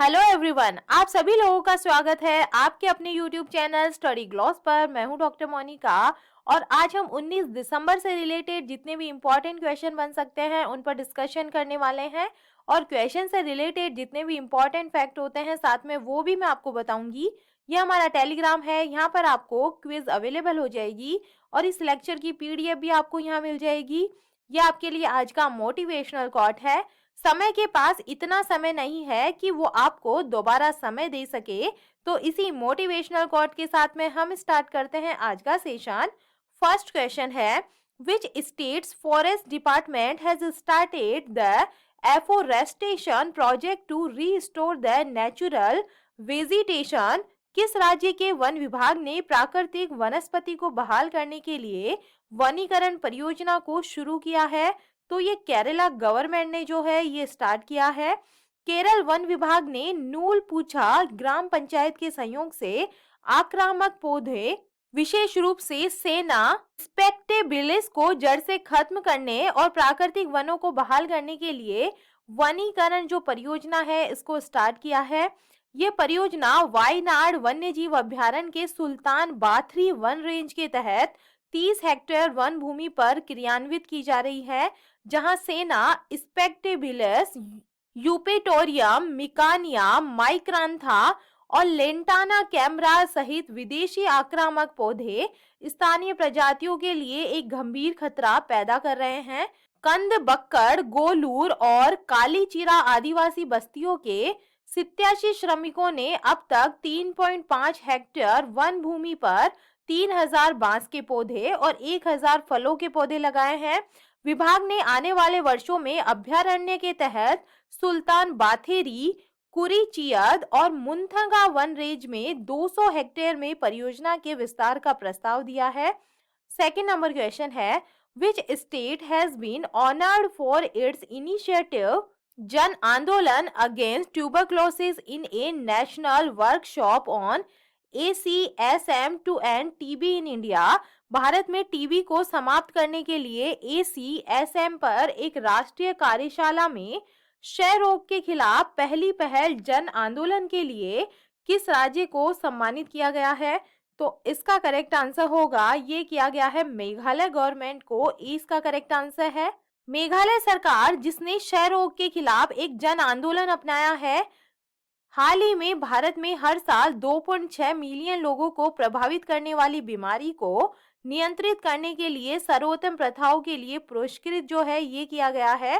Hello everyone, आप सभी लोगों का स्वागत है आपके अपने यूट्यूब चैनल स्टडी ग्लॉस पर। मैं हूं डॉक्टर मोनिका और आज हम 19 दिसंबर से रिलेटेड जितने भी इम्पोर्टेंट क्वेश्चन बन सकते हैं उन पर डिस्कशन करने वाले हैं। और क्वेश्चन से रिलेटेड जितने भी इम्पोर्टेंट फैक्ट होते हैं साथ में वो भी मैं आपको बताऊंगी। ये हमारा टेलीग्राम है, यहाँ पर आपको क्विज अवेलेबल हो जाएगी और इस लेक्चर की पीडीएफ भी आपको यहाँ मिल जाएगी। ये आपके लिए आज का मोटिवेशनल कोट है। समय के पास इतना समय नहीं है कि वो आपको दोबारा समय दे सके। तो इसी मोटिवेशनल कोट के साथ में हम स्टार्ट करते हैं आज का सेशन। फर्स्ट क्वेश्चन है, which state's forest department has started the afforestation project to restore the natural vegetation. किस राज्य के वन विभाग ने प्राकृतिक वनस्पति को बहाल करने के लिए वनीकरण परियोजना को शुरू किया है? तो ये केरला गवर्नमेंट ने जो है ये स्टार्ट किया है। केरल वन विभाग ने नूल पूछा ग्राम पंचायत के सहयोग से आक्रामक पौधे, विशेष रूप से सेना स्पेक्टेबिलिस को जड़ से खत्म करने और प्राकृतिक वनों को बहाल करने के लिए वनीकरण जो परियोजना है इसको स्टार्ट किया है। ये परियोजना वायनाड वन्यजीव अभ्यारण्य के सुल्तान बाथरी वन रेंज के तहत 30 हेक्टेयर वन भूमि पर क्रियान्वित की जा रही है, जहां सेना स्पेक्टेबिलस, यूपेटोरियम, मिकानिया, माइक्रांथा और लेंटाना कैमरा सहित विदेशी आक्रामक पौधे स्थानीय प्रजातियों के लिए एक गंभीर खतरा पैदा कर रहे हैं। कंद बक्कड़, गोलूर और कालीचीरा आदिवासी बस्तियों के 87 श्रमिकों ने अब तक 3.5 हेक्टेयर वन भूमि पर 3000 बांस के पौधे और 1000 फलों के पौधे लगाए हैं। विभाग ने आने वाले वर्षों में अभ्यारण्य के तहत सुल्तान बाथेरी, कुरीचियद और मुंथंगा वन रेंज में 200 हेक्टेयर में परियोजना के विस्तार का प्रस्ताव दिया है। सेकंड नंबर क्वेश्चन है, which state has been honoured for its initiative Jan Andolan against tuberculosis in a national workshop on ACSM to end TB in India. Bharat में टीबी को समाप्त करने के लिए ACSM पर एक राष्ट्रीय कार्यशाला में क्षय रोग के खिलाफ पहली पहल जन आंदोलन के लिए किस राज्य को सम्मानित किया गया है? तो इसका करेक्ट आंसर होगा, ये किया गया है मेघालय गवर्नमेंट को। इसका करेक्ट आंसर है मेघालय सरकार, जिसने क्षय रोग के खिलाफ एक जन आंदोलन अपनाया है। हाल ही में भारत में हर साल 2.6 मिलियन लोगों को प्रभावित करने वाली बीमारी को नियंत्रित करने के लिए सर्वोत्तम प्रथाओं के लिए पुरस्कृत जो है ये किया गया है।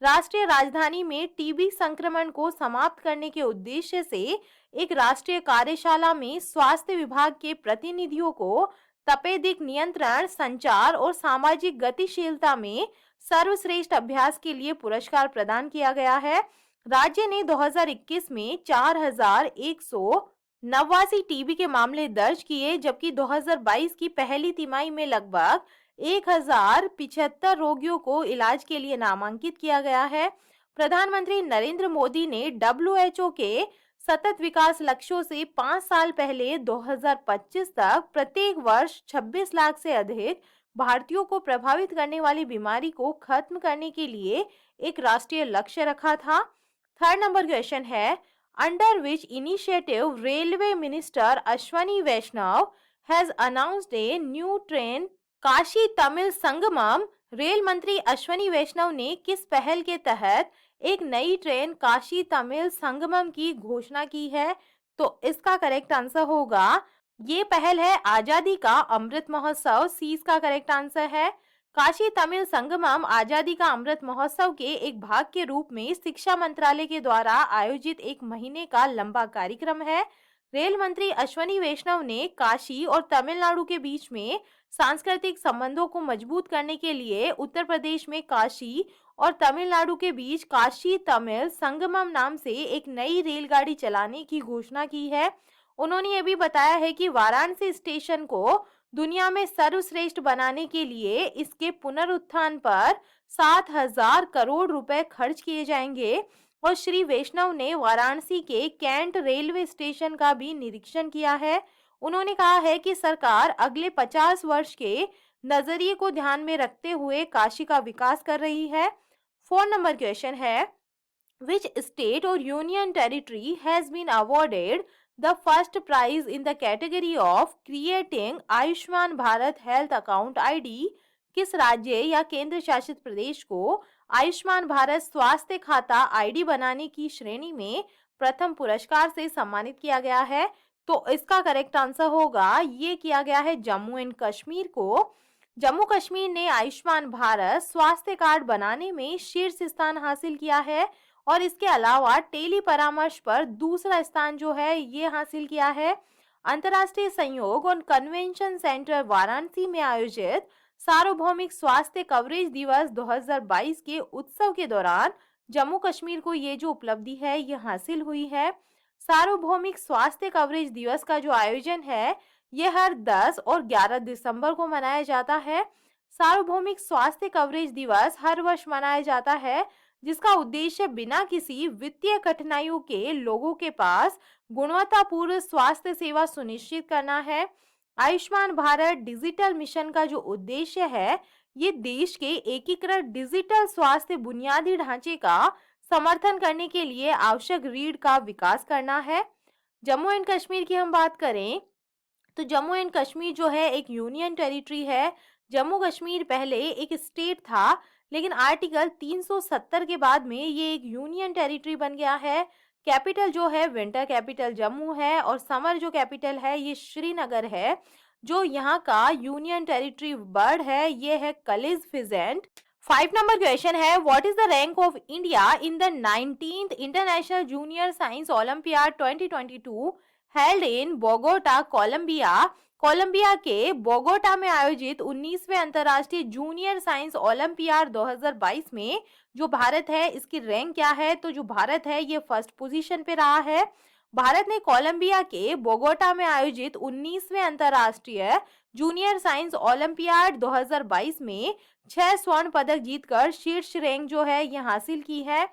राष्ट्रीय राजधानी में टीबी संक्रमण को समाप्त करने के उद्देश्य से एक राष्ट्रीय कार्यशाला में स्वास्थ्य विभाग के प्रतिनिधियों को तपेदिक नियंत्रण, संचार और सामाजिक गतिशीलता में सर्वश्रेष्ठ अभ्यास के लिए पुरस्कार प्रदान किया गया है। राज्य ने 2021 में 4189 टीबी के मामले दर्ज किए, जबकि 2022 की पहली तिमाही में लगभग 1075 रोगियों को इलाज के लिए नामांकित किया गया है। प्रधानमंत्री नरेंद्र मोदी ने WHO के सतत विकास लक्ष्यों से 5 साल पहले 2025 तक प्रत्येक वर्ष 26 लाख से अधिक भारतीयों को प्रभावित करने वाली बीमारी को खत्म करने के लिए एक राष्ट्रीय लक्ष्य रखा था। थर्ड नंबर क्वेश्चन है, under which initiative railway minister Ashwini Vaishnaw has announced a new train Kashi Tamil Sangamam. रेल मंत्री अश्वनी वैष्णव ने किस पहल के तहत एक नई ट्रेन काशी तमिल संगमम की घोषणा की है? तो इसका करेक्ट आंसर होगा, ये पहल है आजादी का अमृत महोत्सव। सी इसका करेक्ट आंसर है। काशी तमिल संगमम आजादी का अमृत महोत्सव के एक भाग के रूप में शिक्षा मंत्रालय के द्वारा आयोजित एक महीने का लंबा कार्यक्रम है। रेल मंत्री अश्वनी वैष्णव ने काशी और तमिलनाडु के बीच में सांस्कृतिक संबंधों को मजबूत करने के लिए उत्तर प्रदेश में काशी और तमिलनाडु के बीच काशी तमिल संगमम नाम से एक नई रेलगाड़ी चलाने की घोषणा की है। उन्होंने ये भी बताया है कि वाराणसी स्टेशन को दुनिया में सर्वश्रेष्ठ बनाने के लिए इसके पुनरुत्थान पर 7000 करोड़ रुपए खर्च किए जाएंगे। और श्री वैष्णव ने वाराणसी के कैंट रेलवे स्टेशन का भी निरीक्षण किया है। उन्होंने कहा है कि सरकार अगले 50 वर्ष के नजरिए को ध्यान में रखते हुए काशी का विकास कर रही है। 4 नंबर क्वेश्चन है, Which state or union territory has been awarded the first prize in the category of creating Ayushman Bharat health account ID? किस राज्य या केंद्र शासित प्रदेश को आयुष्मान भारत स्वास्थ्य खाता आईडी बनाने की श्रेणी में प्रथम पुरस्कार से सम्मानित किया गया है? तो इसका करेक्ट आंसर होगा, ये किया गया है जम्मू एंड कश्मीर को। जम्मू कश्मीर ने आयुष्मान भारत स्वास्थ्य कार्ड बनाने में शीर्ष स्थान हासिल किया है और इसके अलावा टेली परामर्श पर दूसरा स्थान जो है ये हासिल किया है। अंतर्राष्ट्रीय संयोग और कन्वेंशन सेंटर वाराणसी में आयोजित सार्वभौमिक स्वास्थ्य कवरेज दिवस 2022 के उत्सव के दौरान जम्मू कश्मीर को ये जो उपलब्धि है ये हासिल हुई है। सार्वभौमिक स्वास्थ्य कवरेज दिवस का जो आयोजन है ये हर 10 और 11 दिसंबर को मनाया जाता है। सार्वभौमिक स्वास्थ्य कवरेज दिवस हर वर्ष मनाया जाता है, जिसका उद्देश्य बिना किसी वित्तीय कठिनाइयों के लोगों के पास गुणवत्तापूर्ण स्वास्थ्य सेवा सुनिश्चित करना है। आयुष्मान भारत डिजिटल मिशन का जो उद्देश्य है ये देश के एकीकृत डिजिटल स्वास्थ्य बुनियादी ढांचे का समर्थन करने के लिए आवश्यक रीढ़ का विकास करना है। जम्मू एंड कश्मीर की हम बात करें तो जम्मू एंड कश्मीर जो है एक यूनियन टेरिटरी है। जम्मू कश्मीर पहले एक स्टेट था, लेकिन आर्टिकल 370 के बाद में ये एक यूनियन टेरिटरी बन गया है। कैपिटल जो है विंटर कैपिटल जम्मू है और समर जो कैपिटल है ये श्रीनगर है। जो यहाँ का यूनियन टेरिटरी बर्ड है ये है कलिज फिजेंट। 5 नंबर क्वेश्चन है, what is the rank of India in the 19th international junior science olympiad 2022 held in Bogota Colombia? Colombia के बोगोटा में आयोजित 19वें अंतर्राष्ट्रीय जूनियर साइंस ओलंपियाड 2022 में जो भारत है इसकी रैंक क्या है? तो जो भारत है ये फर्स्ट पोजीशन पे रहा है। भारत ने कोलंबिया के बोगोटा में आयोजित 19वें अंतर्राष्ट्रीय जूनियर साइंस ओलंपियाड 2022 में 6 स्वर्ण पदक जीतकर शीर्ष रैंक जो है ये हासिल की है।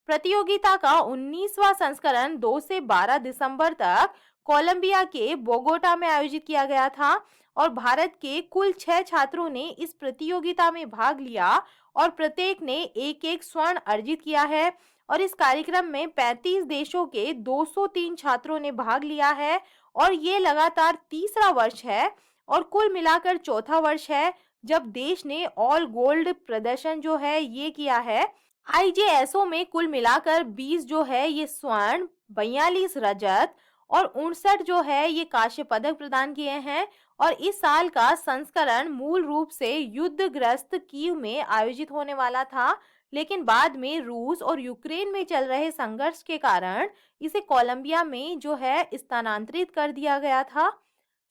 प्रतियोगिता का 19वां संस्करण 2 से 12 दिसंबर तक कोलंबिया के बोगोटा में आयोजित किया गया था और भारत के कुल 6 छात्रों ने इस प्रतियोगिता में भाग लिया और प्रत्येक ने एक एक स्वर्ण अर्जित किया है और इस कार्यक्रम में 35 देशों के 203 छात्रों ने भाग लिया है और ये लगातार तीसरा वर्ष है और कुल मिलाकर चौथा वर्ष है जब देश ने ऑल गोल्ड प्रदर्शन जो है ये किया है। आईजेएसओ में कुल मिलाकर 20 जो है ये स्वर्ण, 42 रजत और 59 जो है ये कांस्य पदक प्रदान किए हैं और इस साल का संस्करण मूल रूप से युद्धग्रस्त कीव में आयोजित होने वाला था, लेकिन बाद में रूस और यूक्रेन में चल रहे संघर्ष के कारण इसे कोलंबिया में जो है स्थानांतरित कर दिया गया था।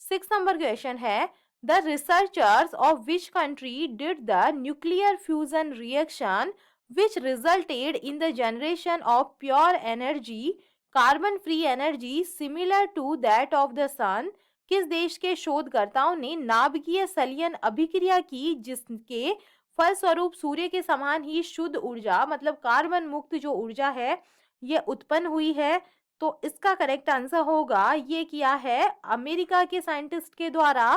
6 नंबर क्वेश्चन है, the researchers of which country did the nuclear fusion reaction which resulted in the generation of pure energy, carbon free energy similar to that of the sun? किस देश के शोधकर्ताओं ने नाभिकीय संलयन अभिक्रिया की जिसके फलस्वरूप सूर्य के समान ही शुद्ध ऊर्जा मतलब कार्बन मुक्त जो ऊर्जा है ये उत्पन्न हुई है? तो इसका करेक्ट आंसर होगा, ये किया है अमेरिका के साइंटिस्ट के द्वारा।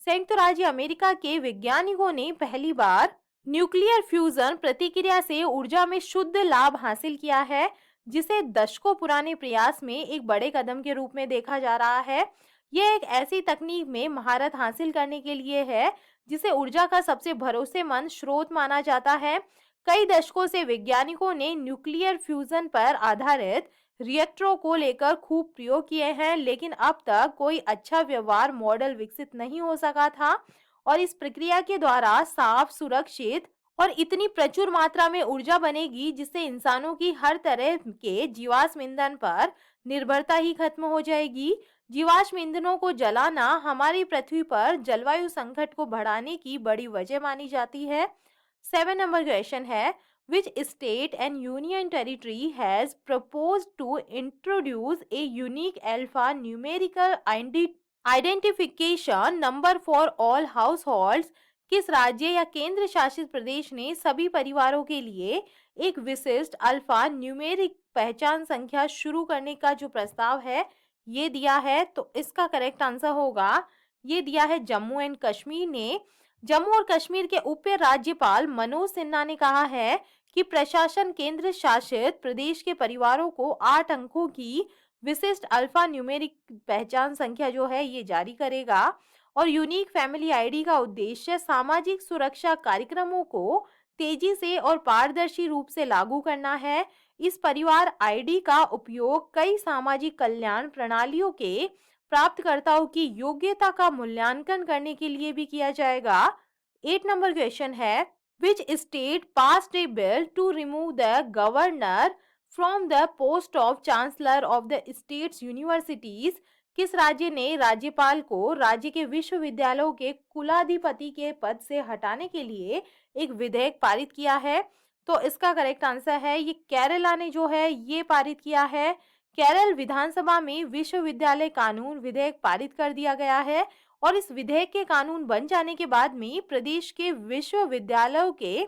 संयुक्त राज्य अमेरिका के वैज्ञानिकों ने पहली बार न्यूक्लियर फ्यूजन प्रतिक्रिया से ऊर्जा में शुद्ध लाभ हासिल किया है, जिसे दशकों पुराने प्रयास में एक बड़े कदम के रूप में देखा जा रहा है। यह एक ऐसी तकनीक में महारत हासिल करने के लिए है जिसे ऊर्जा का सबसे भरोसेमंद स्रोत माना जाता है। कई दशकों से वैज्ञानिकों ने न्यूक्लियर फ्यूजन पर आधारित रिएक्टरों को लेकर खूब प्रयोग किए हैं, लेकिन अब तक कोई अच्छा व्यवहार मॉडल विकसित नहीं हो सका था और इस प्रक्रिया के द्वारा साफ, सुरक्षित और इतनी प्रचुर मात्रा में ऊर्जा बनेगी जिससे इंसानों की हर तरह के जीवाश्म ईंधन पर निर्भरता ही खत्म हो जाएगी। जीवाश्म ईंधनों को जलाना हमारी पृथ्वी पर जलवायु संकट को बढ़ाने की बड़ी वजह मानी जाती है। 7 नंबर क्वेश्चन है, which state and union territory has proposed to introduce a unique alphanumerical identification number for all households? किस राज्य या केंद्र शासित प्रदेश ने सभी परिवारों के लिए एक विशिष्ट अल्फा न्यूमेरिक पहचान संख्या शुरू करने का जो प्रस्ताव है ये दिया है? तो इसका करेक्ट आंसर होगा, ये दिया है जम्मू एंड कश्मीर ने। जम्मू और कश्मीर के उप राज्यपाल मनोज सिन्हा ने कहा है कि प्रशासन केंद्र शासित प्रदेश के परिवारों को 8 अंकों की विशिष्ट अल्फा न्यूमेरिक पहचान संख्या जो है ये जारी करेगा। और यूनिक फैमिली आईडी का उद्देश्य सामाजिक सुरक्षा कार्यक्रमों को तेजी से और पारदर्शी रूप से लागू करना है। इस परिवार आईडी का उपयोग कई सामाजिक कल्याण प्रणालियों के प्राप्तकर्ताओं की योग्यता का मूल्यांकन करने के लिए भी किया जाएगा। 8 नंबर क्वेश्चन है, which state passed a bill to remove the governor from the post of chancellor of the states universities? किस राज्य ने राज्यपाल को राज्य के विश्वविद्यालयों के कुलाधिपति के पद से हटाने के लिए एक विधेयक पारित किया है? तो इसका करेक्ट आंसर है ये केरला ने जो है ये पारित किया है। केरल विधानसभा में विश्वविद्यालय कानून विधेयक पारित कर दिया गया है और इस विधेयक के कानून बन जाने के बाद में प्रदेश के विश्वविद्यालयों के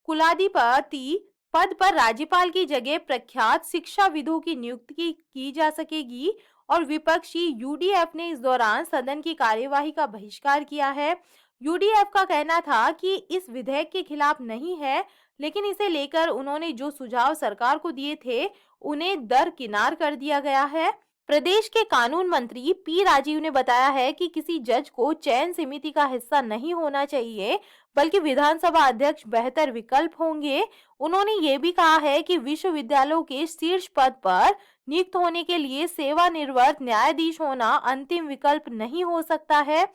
कुलाधिपति पद पर राज्यपाल की जगह प्रख्यात शिक्षाविदों की नियुक्ति की जा सकेगी। और विपक्षी यूडीएफ ने इस दौरान सदन की कार्यवाही का बहिष्कार किया है। यूडीएफ का कहना था कि इस विधेयक के खिलाफ नहीं है, लेकिन इसे लेकर उन्होंने जो सुझाव सरकार को दिए थे उन्हें दरकिनार कर दिया गया है। प्रदेश के कानून मंत्री पी राजीव ने बताया है कि किसी जज को चयन समिति का हिस्सा नहीं होना चाहिए, बल्कि विधानसभा अध्यक्ष बेहतर विकल्प होंगे। उन्होंने ये भी कहा है कि विश्वविद्यालयों के शीर्ष पद पर नियुक्त होने के लिए सेवानिवृत्त न्यायाधीश होना अंतिम विकल्प नहीं हो सकता है।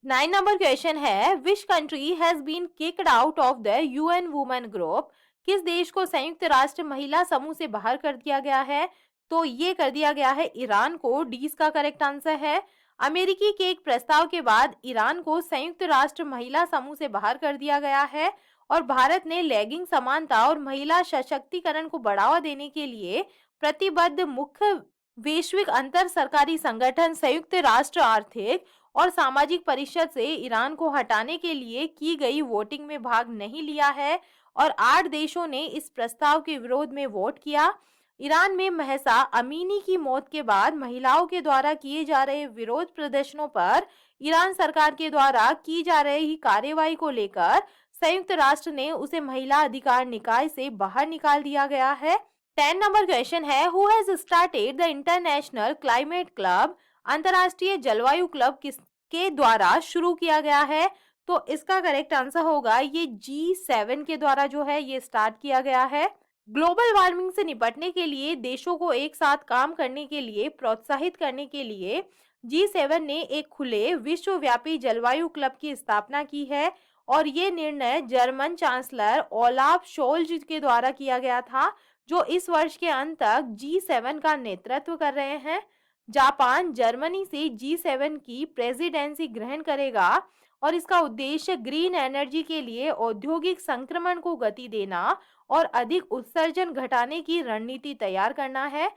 9 नंबर क्वेश्चन है, which country has been kicked out of the UN women group? किस देश को संयुक्त राष्ट्र महिला समूह से बाहर कर दिया गया है? तो ये कर दिया गया है ईरान को। डी इसका करेक्ट आंसर है। अमेरिकी के एक प्रस्ताव के बाद ईरान को संयुक्त राष्ट्र महिला समूह से बाहर कर दिया गया है और भारत ने लैंगिक समानता और महिला सशक्तिकरण को बढ़ावा देने के लिए प्रतिबद्ध मुख्य वैश्विक अंतर सरकारी संगठन संयुक्त राष्ट्र आर्थिक और सामाजिक परिषद से ईरान को हटाने के लिए की गई वोटिंग में भाग नहीं लिया है और 8 देशों ने इस प्रस्ताव के विरोध में वोट किया। ईरान में महसा अमीनी की मौत के बाद महिलाओं के द्वारा किए जा रहे विरोध प्रदर्शनों पर ईरान सरकार के द्वारा की जा रही कार्रवाई को लेकर संयुक्त राष्ट्र ने उसे महिला अधिकार निकाय से बाहर निकाल दिया गया है। 10 नंबर क्वेश्चन है, who has started the international climate club? अंतर्राष्ट्रीय जलवायु क्लब किसके द्वारा शुरू किया गया है? तो इसका करेक्ट आंसर होगा ये G7 के द्वारा जो है ये स्टार्ट किया गया है। ग्लोबल वार्मिंग से निपटने के लिए देशों को एक साथ काम करने के लिए प्रोत्साहित करने के लिए G7 ने एक खुले विश्वव्यापी जलवायु क्लब की स्थापना की है और ये निर्णय जर्मन चांसलर ओलाफ शोल्ज के द्वारा किया गया था, जो इस वर्ष के अंत तक G7 का नेतृत्व कर रहे हैं। जापान जर्मनी से G7 की प्रेसिडेंसी ग्रहण करेगा और इसका उद्देश्य ग्रीन एनर्जी के लिए औद्योगिक संक्रमण को गति देना और अधिक उत्सर्जन घटाने की रणनीति तैयार करना है।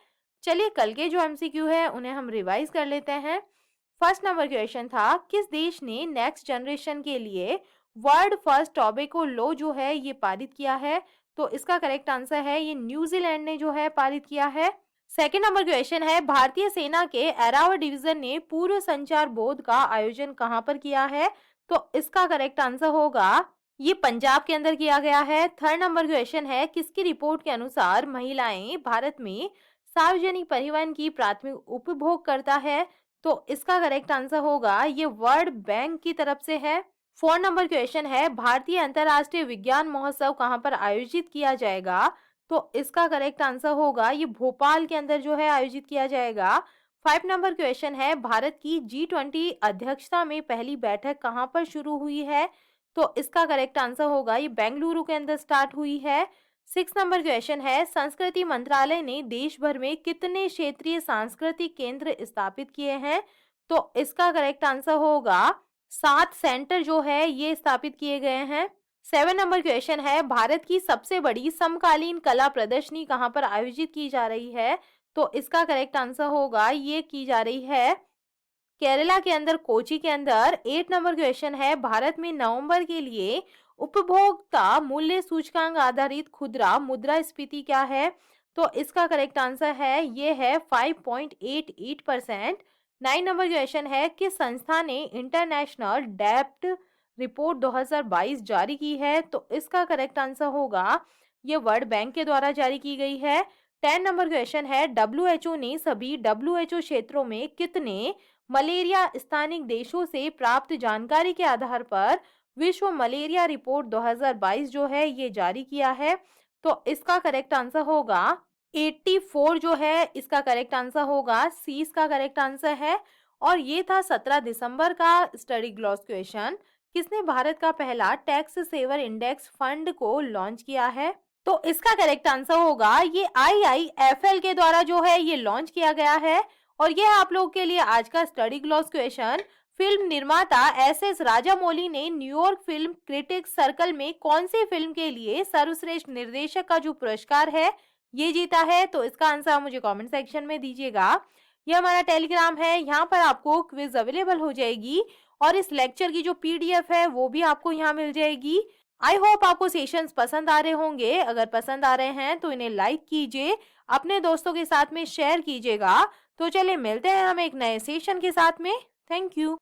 चलिए कल के जो एमसीक्यू है उन्हें हम रिवाइज कर लेते हैं। फर्स्ट नंबर क्वेश्चन था, किस देश ने नेक्स्ट जनरेशन के लिए वर्ल्ड फर्स्ट टोबैको लॉ जो है ये पारित किया है? तो इसका करेक्ट आंसर है ये न्यूजीलैंड ने जो है पारित किया है। सेकेंड नंबर क्वेश्चन है, भारतीय सेना के एरावत डिवीजन ने पूर्व संचार बोध का आयोजन कहां पर किया है? तो इसका करेक्ट आंसर होगा ये पंजाब के अंदर किया गया है। थर्ड नंबर क्वेश्चन है, किसकी रिपोर्ट के अनुसार महिलाएं भारत में सार्वजनिक परिवहन की प्राथमिक उपभोग करता है? तो इसका करेक्ट आंसर होगा ये वर्ल्ड बैंक की तरफ से है। फोर नंबर क्वेश्चन है, भारतीय अंतर्राष्ट्रीय विज्ञान महोत्सव कहां पर आयोजित किया जाएगा? तो इसका करेक्ट आंसर होगा ये भोपाल के अंदर जो है आयोजित किया जाएगा। 5 नंबर क्वेश्चन है, भारत की G20 अध्यक्षता में पहली बैठक कहां पर शुरू हुई है? तो इसका करेक्ट आंसर होगा ये बेंगलुरु के अंदर स्टार्ट हुई है। 6 नंबर क्वेश्चन है, संस्कृति मंत्रालय ने देश भर में कितने क्षेत्रीय सांस्कृतिक केंद्र स्थापित किए हैं? तो इसका करेक्ट आंसर होगा 7 सेंटर जो है ये स्थापित किए गए हैं। 7 नंबर क्वेश्चन है, भारत की सबसे बड़ी समकालीन कला प्रदर्शनी कहां पर आयोजित की जा रही है? तो इसका करेक्ट आंसर होगा ये की जा रही है केरला के अंदर कोची के अंदर। 8 नंबर क्वेश्चन है, भारत में नवंबर के लिए उपभोक्ता मूल्य सूचकांक आधारित खुदरा मुद्रास्फीति क्या है? तो इसका करेक्ट आंसर है ये है 5.88%। 9 नंबर क्वेश्चन है, किस संस्था ने इंटरनेशनल डेब्ट रिपोर्ट 2022 जारी की है? तो इसका करेक्ट आंसर होगा ये वर्ल्ड बैंक के द्वारा जारी की गई है। 10 नंबर क्वेश्चन है, डब्ल्यूएचओ ने सभी डब्ल्यूएचओ क्षेत्रों में कितने मलेरिया स्थानिक देशों से प्राप्त जानकारी के आधार पर विश्व मलेरिया रिपोर्ट 2022 जो है ये जारी किया है? तो इसका करेक्ट आंसर होगा 84 जो है इसका करेक्ट आंसर होगा, सी इसका करेक्ट आंसर है। और ये था 17 दिसंबर का स्टडी ग्लॉस क्वेश्चन। किसने भारत का पहला टैक्स सेवर इंडेक्स फंड को लॉन्च किया है? तो इसका करेक्ट आंसर होगा ये आईआईएफएल के द्वारा जो है ये लॉन्च किया गया है। और ये आप लोगों के लिए आज का स्टडी ग्लॉस क्वेश्चन। फिल्म निर्माता एस राजामौली ने न्यूयॉर्क फिल्म क्रिटिक्स सर्कल में कौन सी फिल्म के लिए सर्वश्रेष्ठ निर्देशक का जो पुरस्कार है ये जीता है? तो इसका आंसर आप मुझे कमेंट सेक्शन में दीजिएगा। ये हमारा टेलीग्राम है, यहाँ पर आपको क्विज अवेलेबल हो जाएगी और इस लेक्चर की जो पीडीएफ है वो भी आपको यहाँ मिल जाएगी। आई होप आपको सेशंस पसंद आ रहे होंगे। अगर पसंद आ रहे हैं तो इन्हें लाइक कीजिए, अपने दोस्तों के साथ में शेयर कीजिएगा। तो चलिए मिलते हैं हम एक नए सेशन के साथ में। Thank you.